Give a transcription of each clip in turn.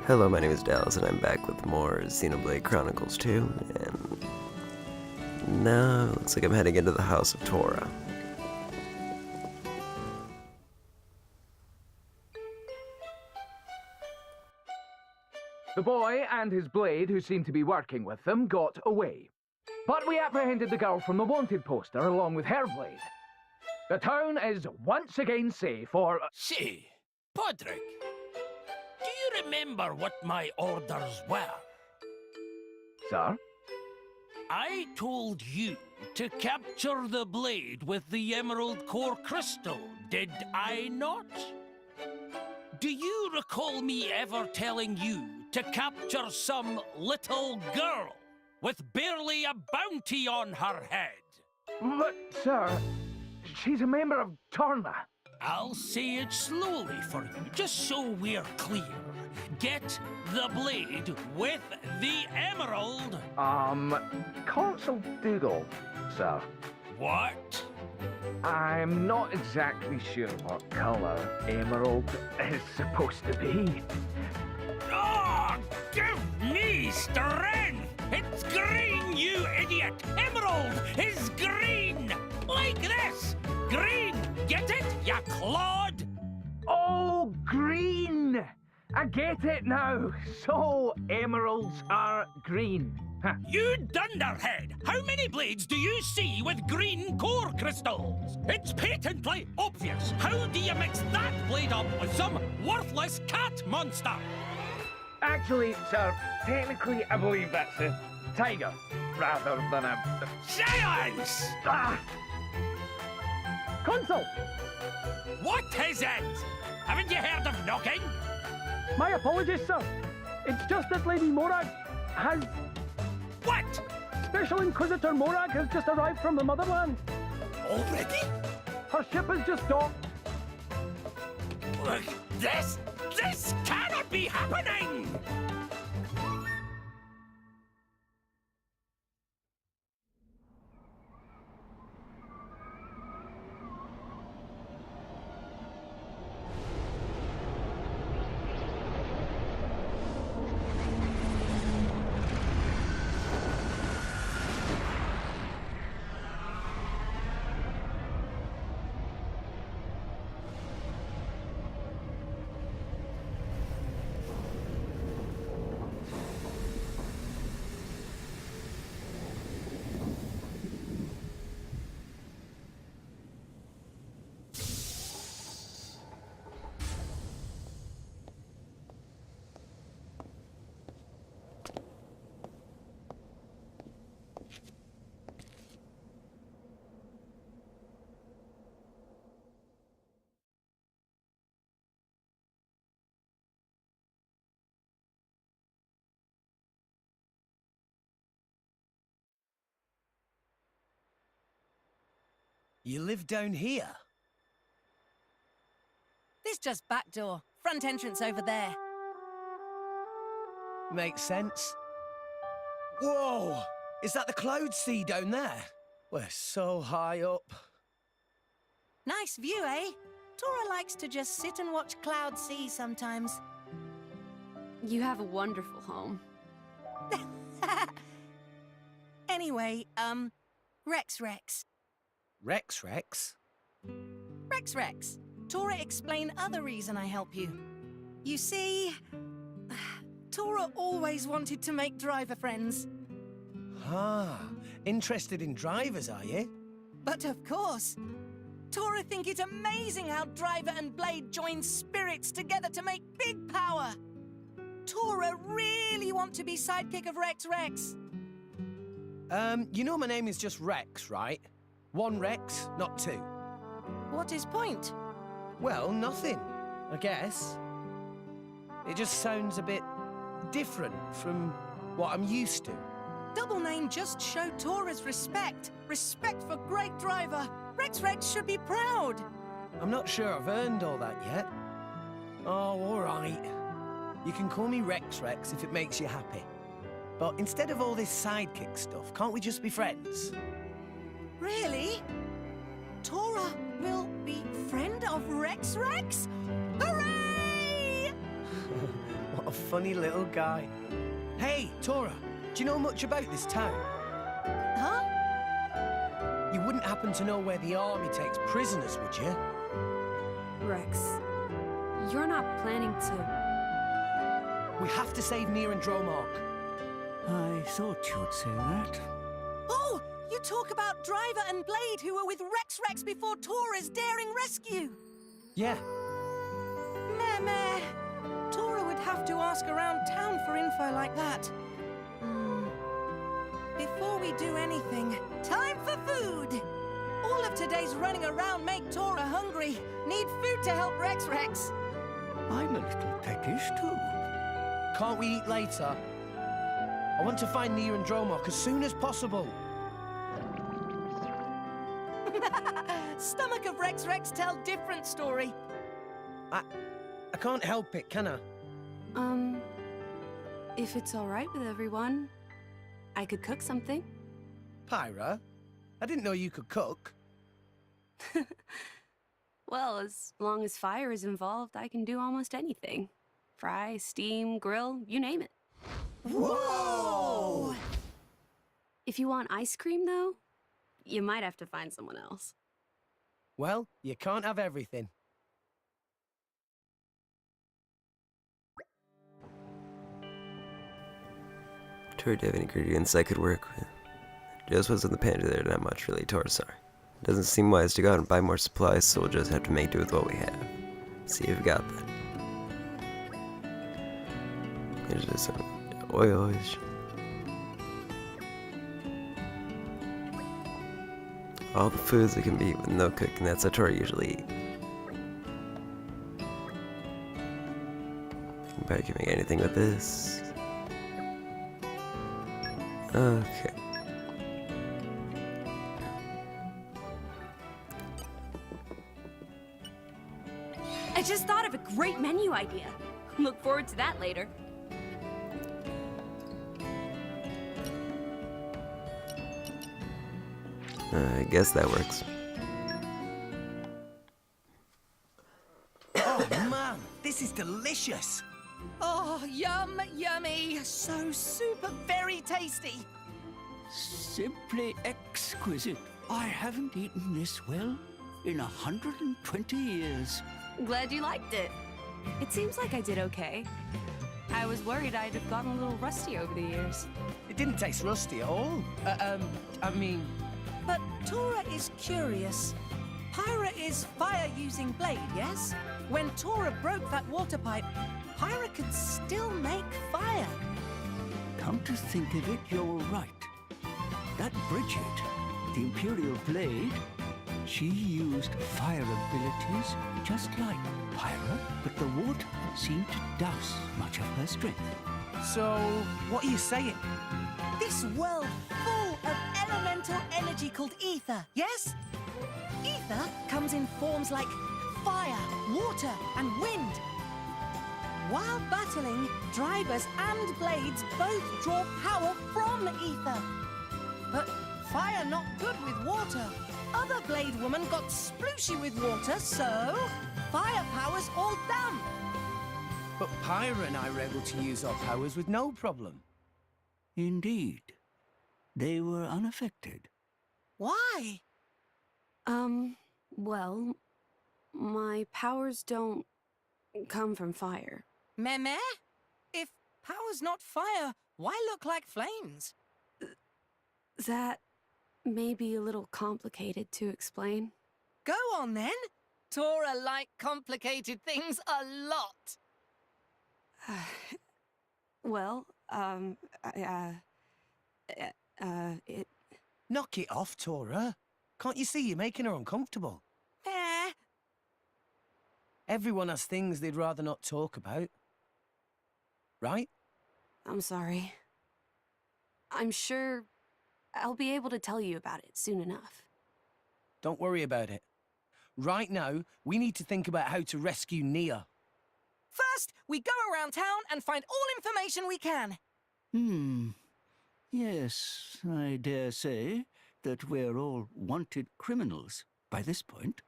Hello, my name is Dallas, and I'm back with more Xenoblade Chronicles 2, and now it looks like I'm heading into the House of Torah. The boy and his blade, who seemed to be working with them, got away. But we apprehended the girl from the wanted poster along with her blade. The town is once again safe for... Say, Podrick, do you remember what my orders were? Sir? I told you to capture the blade with the Emerald Core Crystal, did I not? Do you recall me ever telling you to capture some little girl with barely a bounty on her head? But, sir, she's a member of Torna. I'll say it slowly for you, just so we're clear. Get the blade with the emerald. Consul Doodle, sir. What? I'm not exactly sure what color emerald is supposed to be. Oh, give me strength! It's green, you idiot! Emerald is green! Like this! Green! Get it, you clod? Oh, green! I get it now. So, emeralds are green. Huh. You dunderhead! How many blades do you see with green core crystals? It's patently obvious. How do you mix that blade up with some worthless cat monster? Actually, sir, technically I believe that's a tiger, rather than a... Silence! Ah! Consul! What is it? Haven't you heard of knocking? My apologies, sir. It's just that Lady Morag has... What? Special Inquisitor Morag has just arrived from the motherland. Already? Her ship has just docked. Look, this cannot be happening! You live down here? This just back door. Front entrance over there. Makes sense. Whoa! Is that the cloud sea down there? We're so high up. Nice view, eh? Tora likes to just sit and watch cloud sea sometimes. You have a wonderful home. Anyway, Rex. Rex? Rex. Tora, explain other reason I help you. You see, Tora always wanted to make driver friends. Ah, interested in drivers, are you? But of course, Tora think it's amazing how driver and blade join spirits together to make big power. Tora really want to be sidekick of Rex. You know my name is just Rex, right? One Rex, not two. What is point? Well, nothing, I guess. It just sounds a bit different from what I'm used to. Double name just showed Tora's respect. Respect for great driver. Rex should be proud. I'm not sure I've earned all that yet. Oh, all right. You can call me Rex if it makes you happy. But instead of all this sidekick stuff, can't we just be friends? Really? Tora will be friend of Rex? Hooray! What a funny little guy. Hey, Tora, do you know much about this town? Huh? You wouldn't happen to know where the army takes prisoners, would you? Rex, you're not planning to... We have to save Nier and Dromark. I thought you'd say that. Oh, you talk about Driver and Blade who were with Rex before Tora's daring rescue. Yeah. Meh. Tora would have to ask around town for info like that. Before we do anything, time for food! All of today's running around make Tora hungry. Need food to help Rex. I'm a little peckish, too. Can't we eat later? I want to find Nier and Dromark as soon as possible. Stomach of Rex tell different story. I can't help it, can I? If it's all right with everyone, I could cook something. Pyra? I didn't know you could cook. Well, as long as fire is involved, I can do almost anything. Fry, steam, grill, you name it. Whoa! If you want ice cream, though, you might have to find someone else. Well, you can't have everything. Tor, do you have any ingredients I could work with? Just what's in the pantry there, not much really, Tor, sorry. Doesn't seem wise to go out and buy more supplies, so we'll just have to make do with what we have. See if we got that. There's just some oils. All the foods that can be eaten with no cooking, that's how Tor usually eat. Probably can make anything with this. Okay. I just thought of a great menu idea. Look forward to that later. I guess that works. Oh, man, this is delicious. Oh, yummy. So super very tasty. Simply exquisite. I haven't eaten this well in 120 years. Glad you liked it. It seems like I did okay. I was worried I'd have gotten a little rusty over the years. It didn't taste rusty at all. I mean... But Tora is curious. Pyra is fire-using blade, yes? When Tora broke that water pipe, Pyra could still make fire. Come to think of it, you're right. That Bridget, the Imperial Blade, she used fire abilities just like Pyra, but the water seemed to douse much of her strength. So, what are you saying? This world full of elemental energy called ether, yes? Ether comes in forms like fire, water, and wind. While battling, drivers and blades both draw power from ether. But fire not good with water. Other blade woman got splooshy with water, so fire power's all damp. But Pyra and I were able to use our powers with no problem. Indeed. They were unaffected. Why? Well, my powers don't come from fire. Meh? If power's not fire, why look like flames? That may be a little complicated to explain. Go on then. Tora like complicated things a lot. Well, it... Knock it off, Tora. Can't you see you're making her uncomfortable? Eh. Everyone has things they'd rather not talk about. Right? I'm sorry. I'm sure I'll be able to tell you about it soon enough. Don't worry about it. Right now, we need to think about how to rescue Nia. First, we go around town and find all information we can. Yes, I dare say that we're all wanted criminals by this point.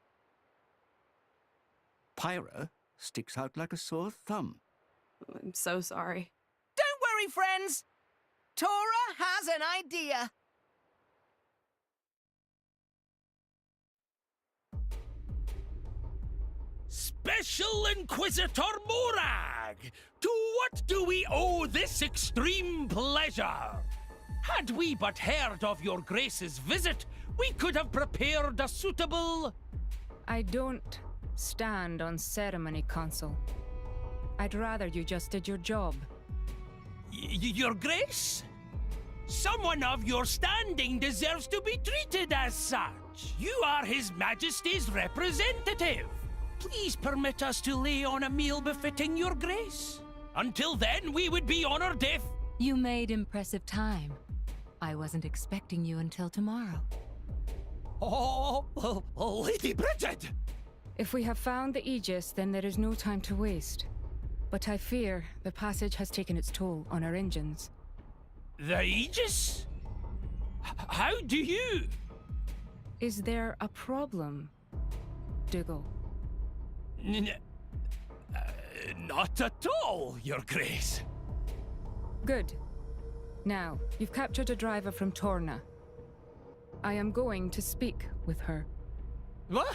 Pyra sticks out like a sore thumb. I'm so sorry. Don't worry, friends. Tora has an idea. Special Inquisitor Morag! To what do we owe this extreme pleasure? Had we but heard of your Grace's visit, we could have prepared a suitable... I don't stand on ceremony, Consul. I'd rather you just did your job. Your Grace? Someone of your standing deserves to be treated as such. You are His Majesty's representative. Please permit us to lay on a meal befitting your Grace. Until then, we would be honored if... You made impressive time. I wasn't expecting you until tomorrow. Oh, Lady Bridget! If we have found the Aegis, then there is no time to waste. But I fear the passage has taken its toll on our engines. The Aegis? How do you... Is there a problem, Dougal? Not at all, Your Grace. Good. Now, you've captured a driver from Torna. I am going to speak with her. What?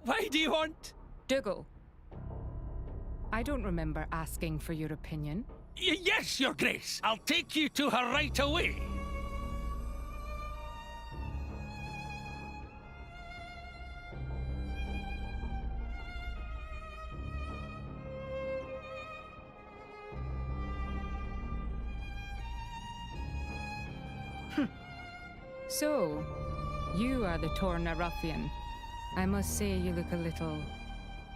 Why do you want... Dougal. I don't remember asking for your opinion. Yes, Your Grace. I'll take you to her right away. So, you are the Torna ruffian. I must say you look a little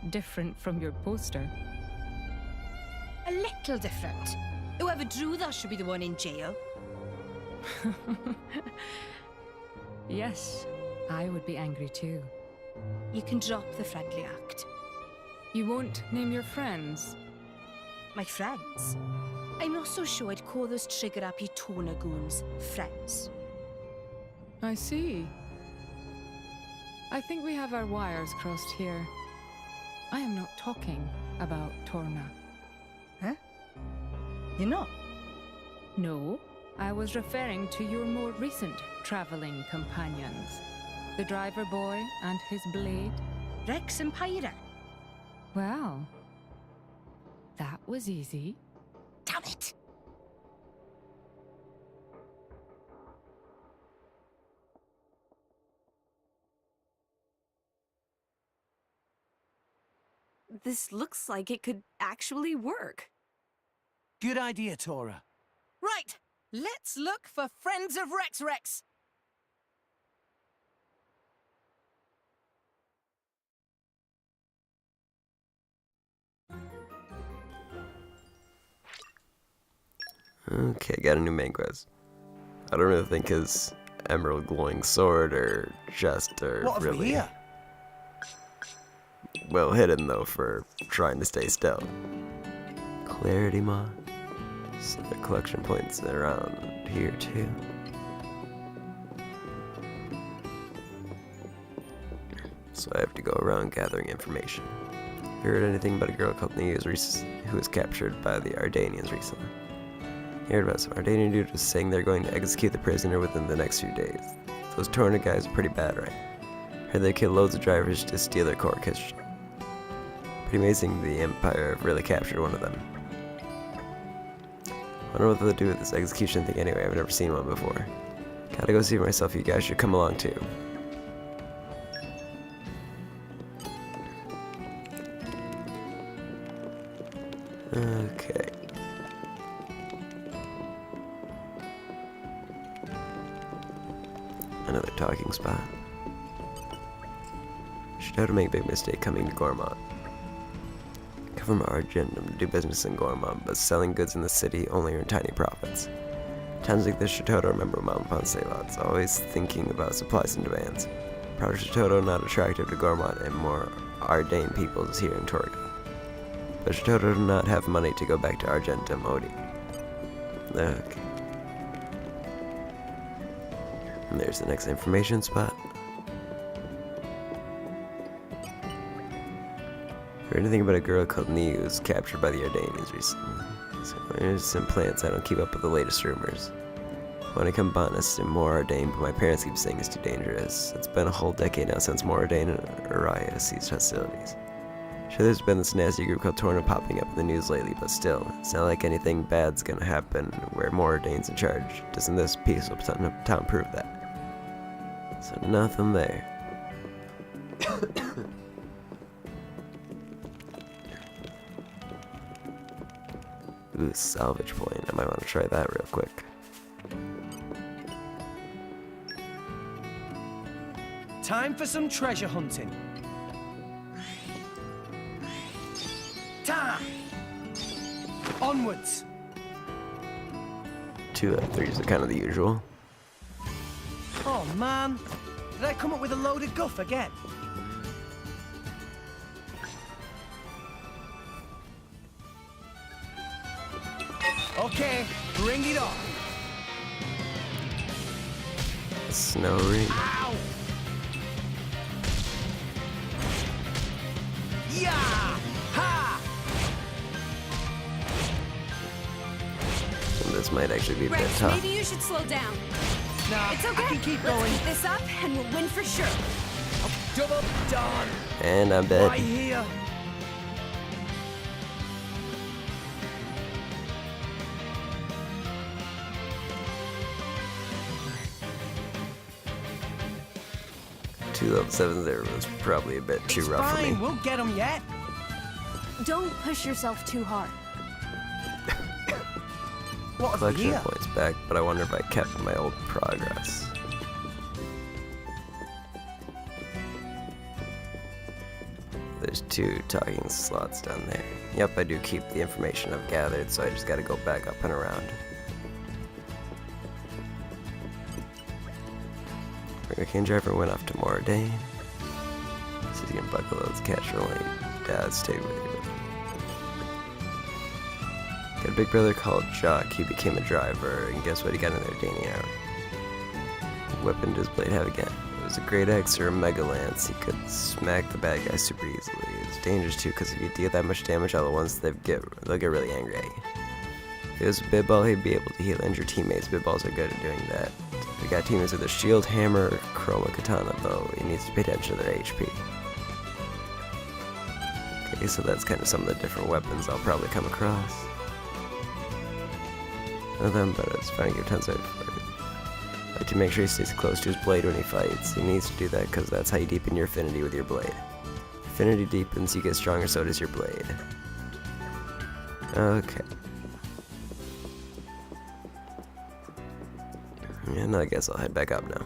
different from your poster. A little different. Whoever drew that should be the one in jail. Yes, I would be angry too. You can drop the friendly act. You won't name your friends? My friends? I'm not so sure I'd call those trigger-happy Torna goons friends. I see. I think we have our wires crossed here. I am not talking about Torna. Huh? You're not? No, I was referring to your more recent traveling companions. The driver boy and his blade. Rex and Pyra. Well, that was easy. Damn it! This looks like it could actually work. Good idea, Tora. Right, let's look for friends of Rex. Okay, got a new main quest. I don't really think his emerald glowing sword or What have we here? well hidden though for trying to stay stealth. Clarity mod. So the collection points around here too. So I have to go around gathering information. You heard anything about a girl called Nia who was captured by the Ardanians recently? You heard about some Ardanian dude just saying they're going to execute the prisoner within the next few days. Those Torna guys are pretty bad, right? Heard they kill loads of drivers to steal their core history. Pretty amazing the Empire have really captured one of them. I don't know what they'll do with this execution thing anyway, I've never seen one before. Gotta go see for myself, you guys should come along too. Okay. Another talking spot. Should have to make a big mistake coming to Gormont. Come from Argentum to do business in Gormont, but selling goods in the city only earn tiny profits. Times like this, Shitoto remember Mount Poncelots, always thinking about supplies and demands. Proud of Shitoto not attractive to Gormont and more Ardane peoples here in Torga. But Shitoto did not have money to go back to Argentum Odi. Okay. And there's the next information spot. Heard anything about a girl called Nee who was captured by the Ardanes recently. So there's some plants I don't keep up with the latest rumors. Want to come botanist in more Ardane, but my parents keep saying it's too dangerous. It's been a whole decade now since more Ardane and Araya ceased hostilities. Sure, there's been this nasty group called Torna popping up in the news lately, but still, it's not like anything bad's gonna happen where more Ardane's in charge. Doesn't this peaceful town prove that? So nothing there. Ooh, salvage point. I might want to try that real quick. Time for some treasure hunting. Time! Onwards! 2 out of 3 is kind of the usual. Oh man, did I come up with a load of guff again? Okay, bring it on. Snow ring. Ow! Yeah! Ha! So this might actually be a bit Rex, tough. maybe you should slow down. Nah, It's okay. I can keep Let's going. keep this up and we'll win for sure. Double done. And I'm dead. Right here. Two level 7s there was probably a bit too It's rough for fine, me. we'll get them yet. Don't push yourself too hard. What have we Collection here? points back, but I wonder if I kept my old progress. There's 2 talking slots down there. Yep, I do keep the information I've gathered, so I just gotta go back up and around. Hurricane driver went off to Moradane. So he's gonna buckle those catch rolling. Dad stayed with you. Got a big brother called Jock. He became a driver, and guess what? He got in there dating out. What weapon does Blade have again? It was a great axe or a mega lance. He could smack the bad guys super easily. It's dangerous too, because if you deal that much damage all at once, they'll get really angry. If it was a Bidball, he'd be able to heal injured teammates. Bidballs are good at doing that. If you got teammates with a shield, hammer, or chroma katana, though, he needs to pay attention to their HP. Okay, so that's kind of some of the different weapons I'll probably come across. None of them, but it's fine to give tons of effort. I like to make sure he stays close to his blade when he fights. He needs to do that because that's how you deepen your affinity with your blade. Affinity deepens, you get stronger, so does your blade. Okay. And I guess I'll head back up now.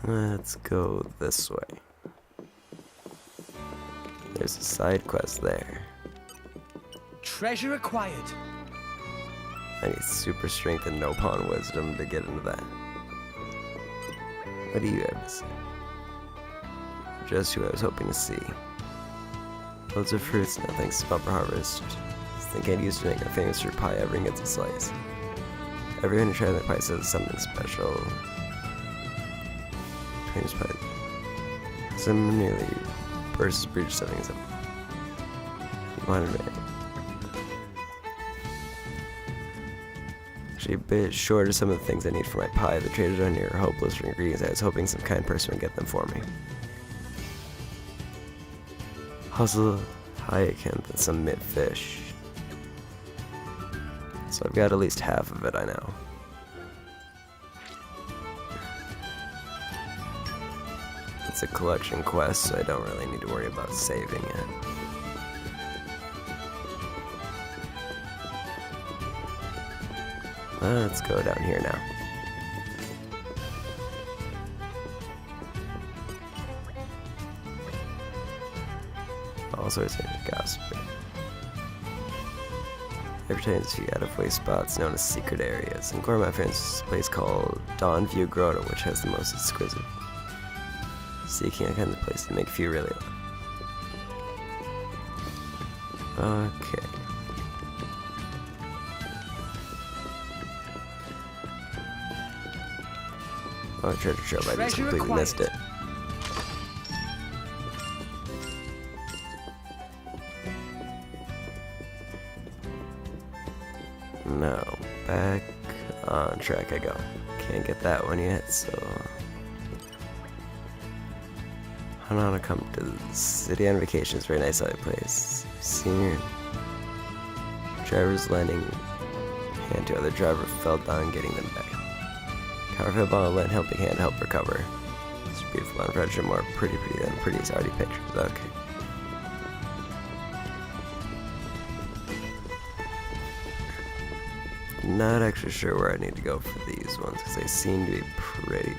Let's go this way. There's a side quest there. Treasure acquired. I need super strength and no pawn wisdom to get into that. What do you have to say? Just who I was hoping to see. Loads of fruits now thanks to bumper harvest. This thing I'd used to make a famous fruit pie, everyone gets a slice. Everyone who tries that pie says something special. Famous pie. Some nearly versus breach something. You wanted it. Actually, a bit short of some of the things I need for my pie. The traders down here are hopeless for ingredients. I was hoping some kind person would get them for me. Hustle, hyacinth, and some mint fish. So I've got at least half of it, I know. It's a collection quest, so I don't really need to worry about saving it. Let's go down here now. All sorts of gossip. Every time you out of way spots known as secret areas. In Gorma, there's a place called Dawn View Grotto, which has the most exquisite seeking a kind of place to make few really. Okay. Oh, treasure trove, I just Treasure completely acquired. missed it. No, back on track I go. Can't get that one yet, so... I don't want to come to the city on vacation. It's a very nice other place. Senior driver's landing hand to other driver fell down getting them back. Cover fell ball lent helping hand help recover. It's beautiful on Frederick more pretty than pretty's already pictures. Okay. Not actually sure where I need to go for these ones because they seem to be pretty.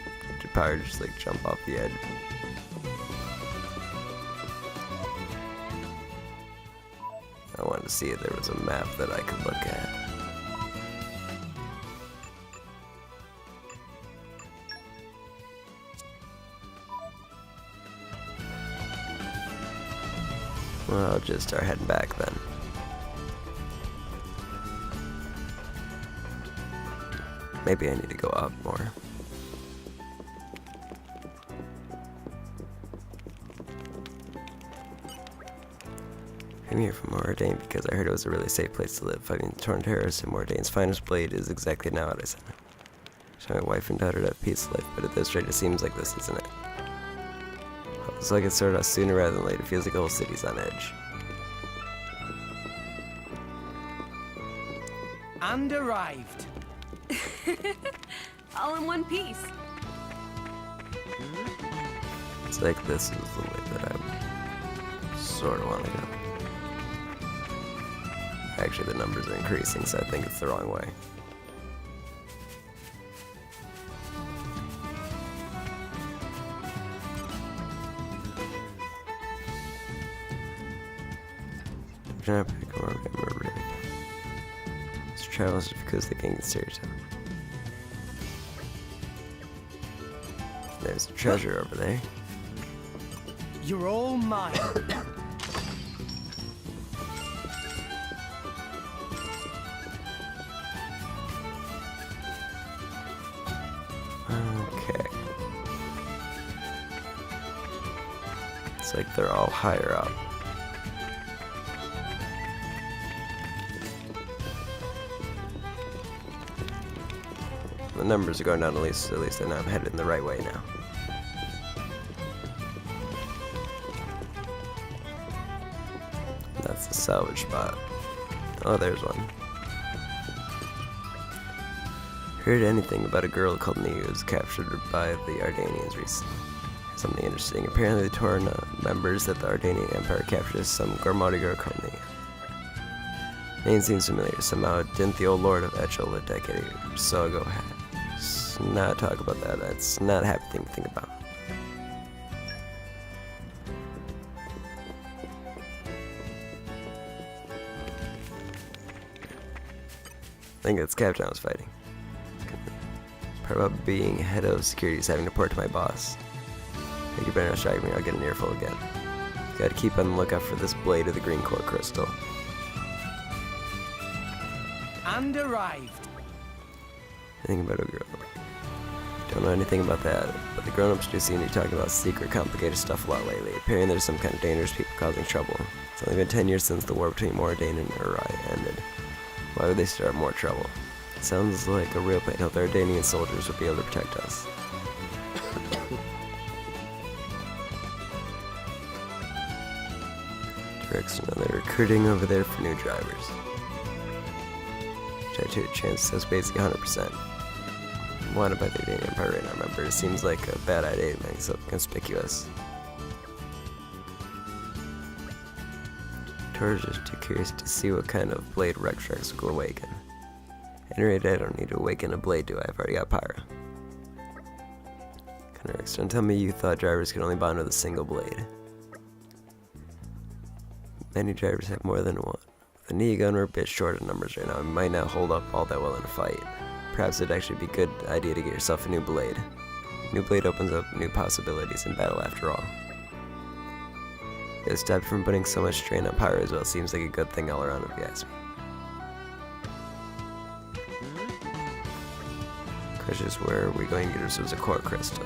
Probably just like jump off the edge. I wanted to see if there was a map that I could look at. Well, I'll just start heading back then. Maybe I need to go up more. I'm here from Mordain because I heard it was a really safe place to live. Fighting the Torn Terrorists and Mordain's finest blade is exactly now what I said. So my wife and daughter to have peace life, but at this rate it seems like this isn't it. So I get started out sooner rather than later. It feels like the whole city's on edge. And arrived. All in one piece. It's like this is the way that I sort of want to go. Actually, the numbers are increasing, so I think it's the wrong way. It's travels because they can't get stereotyped. There's a treasure over there. You're all mine. Okay. It's like they're all higher up. The numbers are going down, at least I know I'm headed in the right way now. That's the salvage spot. Oh, there's one. Heard anything about a girl called Nia who was captured by the Ardanians recently. Something interesting. Apparently the Torna members that the Ardanian Empire captured some Gormati girl called Nia. Name seems familiar. Somehow didn't the old lord of Echel a decade or so ago let's not talk about that. That's not a happy thing to think about. I think that's Captain I was fighting. Part about being head of security is having to report to my boss. Think you better not strike me, I'll get an earful again. Gotta keep on the lookout for this blade of the green core crystal. And arrived. Think about a girl. Don't know anything about that, but the grown-ups do seem to be talking about secret, complicated stuff a lot lately. Apparently there's some kind of dangerous people causing trouble. It's only been 10 years since the war between Mordain and Uri ended. Why would they start more trouble? It sounds like a real plan. Hope the Ardanian soldiers will be able to protect us. Directs another recruiting over there for new drivers. Tattoo chance says basically 100%. Wanted by the Ardanian Empire right now, remember. It seems like a bad idea to make so conspicuous. Tor's just too curious to see what kind of blade Rex will awaken. At any rate, I don't need to awaken a blade, do I? I've already got Pyra. Rex, don't tell me you thought drivers could only bond with a single blade. Many drivers have more than one. With a knee gun, we're a bit short of numbers right now. We might not hold up all that well in a fight. Perhaps it'd actually be a good idea to get yourself a new blade. A new blade opens up new possibilities in battle after all. It stopped from putting so much strain on Pyra as well. Seems like a good thing all around if you ask me. Question is, where are we going to get ourselves a core crystal?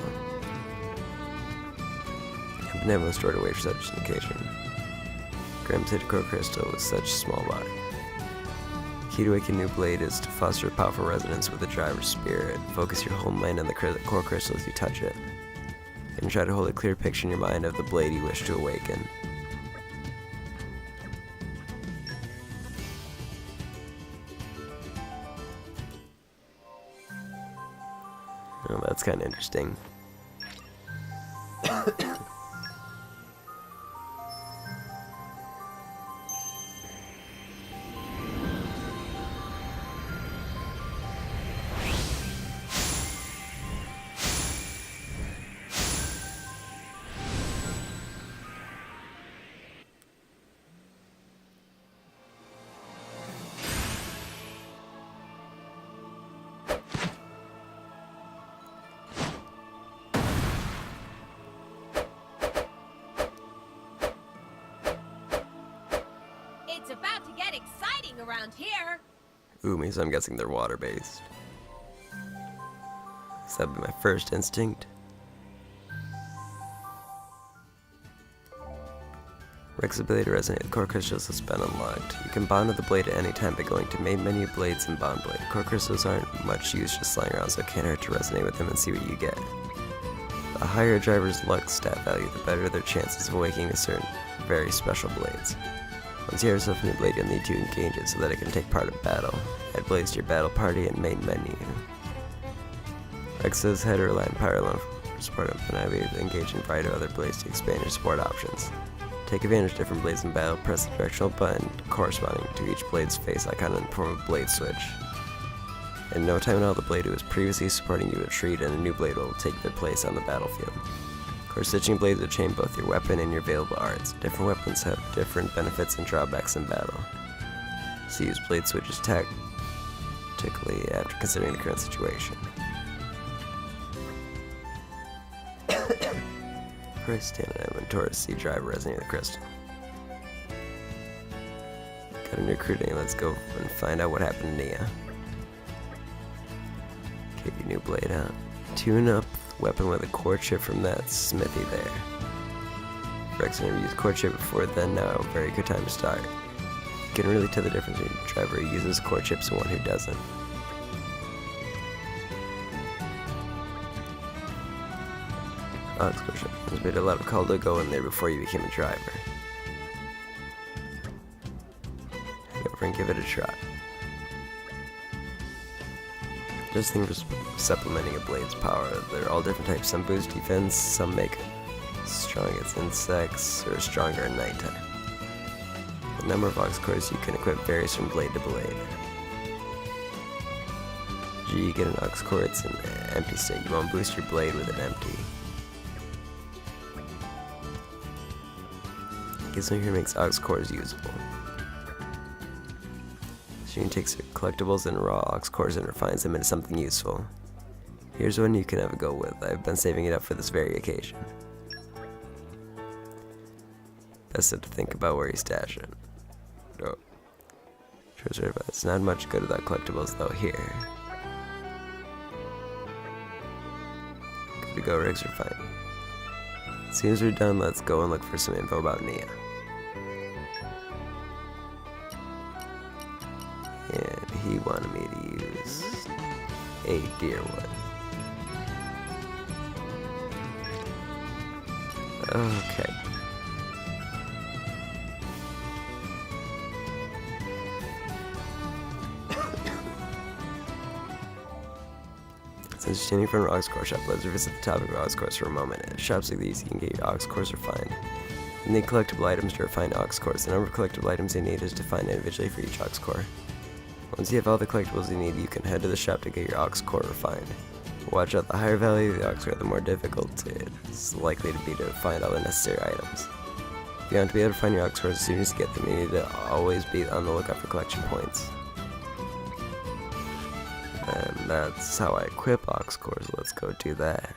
I've never stored away for such an occasion. Grams hit core crystal with such a small body. Key to making a new blade is to foster a powerful resonance with the driver's spirit. Focus your whole mind on the core crystal as you touch it. And try to hold a clear picture in your mind of the blade you wish to awaken. Oh, that's kind of interesting. It's about to get exciting around here. Ooh, so I'm guessing they're water-based. So that'd be my first instinct. Rex's ability to resonate with core crystals has been unlocked. You can bond with the blade at any time by going to main menu, blades, and bond blade. Core crystals aren't much use just lying around, so it can't hurt to resonate with them and see what you get. The higher a driver's luck stat value, the better their chances of awakening to certain very special blades. Once you have yourself a new blade, you'll need to engage it so that it can take part in battle. Add blades to your battle party and main menu. Rex's head or line power alone for support up, and I will be able to engage in a variety of other blades to expand your support options. Take advantage of different blades in battle, press the directional button corresponding to each blade's face icon and perform a blade switch. In no time at all, the blade who was previously supporting you will retreat and a new blade will take their place on the battlefield. Stitching blades will change both your weapon and your available arts. Different weapons have different benefits and drawbacks in battle. So use blade switches tactically after considering the current situation. Press stand in inventory to see driver resonate with the crystal. Got a new crew name, let's go and find out what happened to Nia. Get your new blade out. Tune up weapon with a core chip from that smithy there. Rex never used core chip before then, now a very good time to start. You can really tell the difference between a driver who uses core chips and one who doesn't. Ox core chip. There's been a lot of call to go in there before you became a driver. Go over and give it a try. Just think of supplementing a blade's power. They're all different types. Some boost defense, some make strong against insects, or stronger at nighttime. The number of ox cores you can equip varies from blade to blade. G, you get an ox core, it's an empty state. You won't boost your blade with an empty. Gizmo here makes ox cores usable. Sheen takes collectibles and raw ox cores and refines them into something useful. Here's one you can have a go with. I've been saving it up for this very occasion. Best to think about where you stash it. Oh. Treasure, but it's not much good without collectibles though. Here. Good to go, Riggs refine. Seems we're done, let's go and look for some info about Nia. And he wanted me to use a deerwood. Okay. Since you're standing in front of an ox core shop, let's revisit the topic of ox cores for a moment. At shops like these, you can get your ox cores refined. You need collectible items to refine ox cores. The number of collectible items you need is defined individually for each ox core. Once you have all the collectibles you need, you can head to the shop to get your ox core refined. Watch out, the higher value of the ox core, the more difficult it's likely to be to find all the necessary items. If you want to be able to find your ox cores as soon as you get them, you need to always be on the lookout for collection points. And that's how I equip ox cores. Let's go do that.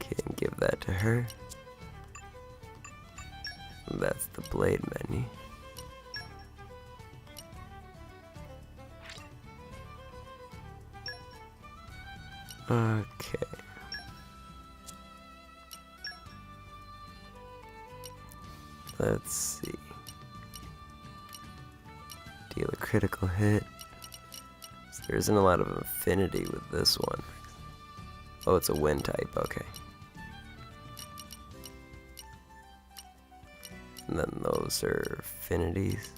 Okay, and give that to her. That's the blade menu. Okay. Let's see. Deal a critical hit. So there isn't a lot of affinity with this one. Oh, it's a wind type, okay. And then those are affinities.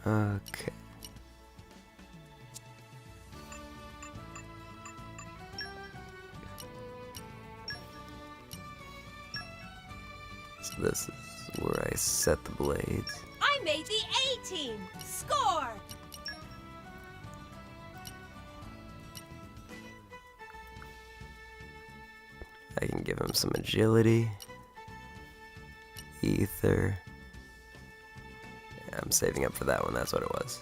Okay. So this is where I set the blades. I made the A team. Score! I can give him some agility. Ether. Yeah, I'm saving up for that one, that's what it was.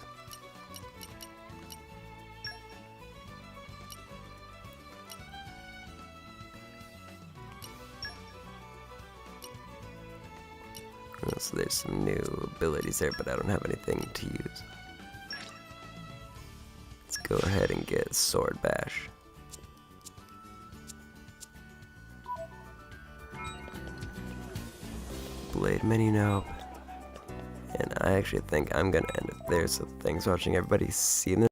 So there's some new abilities there, but I don't have anything to use. Let's go ahead and get Sword Bash. Blade menu nope. And I actually think I'm gonna end it there, so thanks for watching everybody. See you in the